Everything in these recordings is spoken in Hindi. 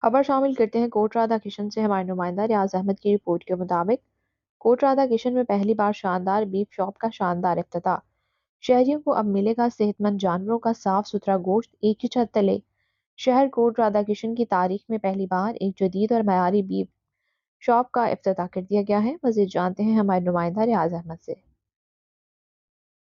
खबर शामिल करते हैं कोट राधा किशन से। हमारे नुमाइंदा रियाज अहमद की रिपोर्ट के मुताबिक कोट राधा किशन में पहली बार शानदार बीफ शॉप का शानदार इफ्तिताह। शहरियों को अब मिलेगा सेहतमंद जानवरों का साफ सुथरा गोश्त एक ही छत तले। शहर कोट राधा किशन की तारीख में पहली बार एक जदीद और मयारी बीफ शॉप का इफ्तिताह कर दिया गया है। मजीद जानते हैं हमारे नुमाइंदा रियाज अहमद से।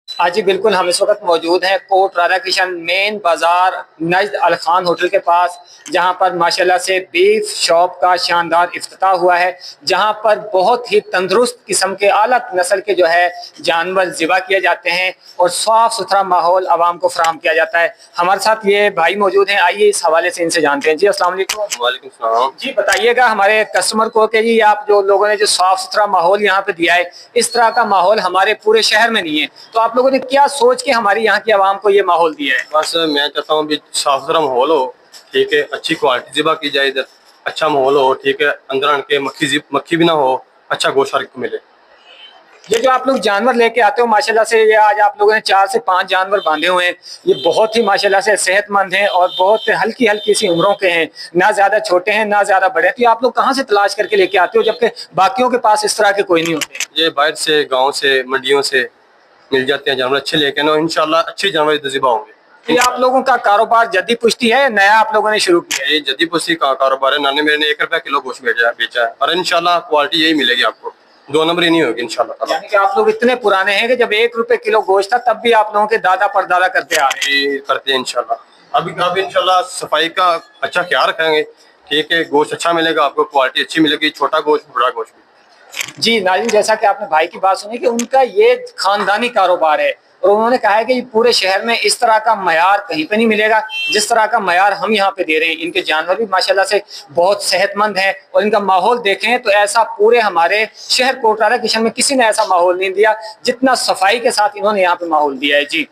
हाँ जी बिल्कुल, हम इस वक्त मौजूद हैं कोट राधा किशन मेन बाजार नजद अल खान होटल के पास, जहां पर माशाल्लाह से बीफ शॉप का शानदार इफ्तिताह हुआ है, जहां पर बहुत ही तंदुरुस्त किस्म के आला नस्ल के जो है जानवर ज़िबा किए जाते हैं और साफ सुथरा माहौल आवाम को फराहम किया जाता है। हमारे साथ ये भाई मौजूद हैं, आइए इस हवाले से इनसे जानते हैं। जी अस्सलाम वालेकुम। वालेकुम सलाम। जी बताइएगा हमारे कस्टमर को कि जी आप जो लोगों ने जो साफ सुथरा माहौल यहाँ पे दिया है, इस तरह का माहौल हमारे पूरे शहर में नहीं है, तो आप लोगों ने क्या सोच के हमारी यहाँ की आवाम को ये माहौल दिया है? बस मैं चाहता हूँ साफ सुथरा माहौल हो, ठीक है, अच्छी क्वालिटी ज़िबा की जाए, इधर अच्छा माहौल हो, ठीक है, अंदर आन के मक्खी भी ना हो, अच्छा गोश्त हर को मिले। ये जो आप लोग जानवर लेके आते हो माशाल्लाह से, ये आज आप लोगों ने 4 से 5 जानवर बांधे हुए हैं, ये बहुत ही माशाल्लाह से सेहतमंद हैं और बहुत हल्की हल्की सी उम्रों के हैं, ना ज्यादा छोटे हैं ना ज्यादा बड़े। तो ये आप लोग कहाँ से तलाश करके लेके आते हो जबकि बाकियों के पास इस तरह के कोई नहीं होते? ये बाहर से, गाँव से, मंडियों से मिल जाते हैं जानवर अच्छे लेके ना, इंशाल्लाह अच्छे जानवर इधर ज़िबा होंगे। ये आप लोगों का कारोबार जद्दी पुश्ती है, नया आप लोगों ने शुरू किया है? ये जद्दी पुश्ती का कारोबार है। नाने मेरे ने 1 रुपया किलो गोश्त बेचा है और इंशाल्लाह क्वालिटी यही मिलेगी आपको, 2 नंबर ही नहीं होगी इंशाल्लाह। यानी कि आप लोग इतने पुराने हैं कि जब 1 रुपए किलो गोश्त था तब भी आप लोगों के दादा परदादा करते आ रहे हैं। करते हैं इंशाल्लाह। अभी इंशाल्लाह सफाई का अच्छा ख्याल रखेंगे, ठीक है, गोश्त अच्छा मिलेगा आपको, क्वालिटी अच्छी मिलेगी, छोटा गोश्त बड़ा गोश्त भी। जी नाज़रीन, जैसा कि आपने भाई की बात सुनी कि उनका ये खानदानी कारोबार है और उन्होंने कहा है कि पूरे शहर में इस तरह का मयार कहीं पे नहीं मिलेगा जिस तरह का मयार हम यहाँ पे दे रहे हैं। इनके जानवर भी माशाल्लाह से बहुत सेहतमंद हैं और इनका माहौल देखें तो ऐसा पूरे हमारे शहर कोट राधा किशन में किसी ने ऐसा माहौल नहीं दिया जितना सफाई के साथ इन्होंने यहाँ पे माहौल दिया है। जी।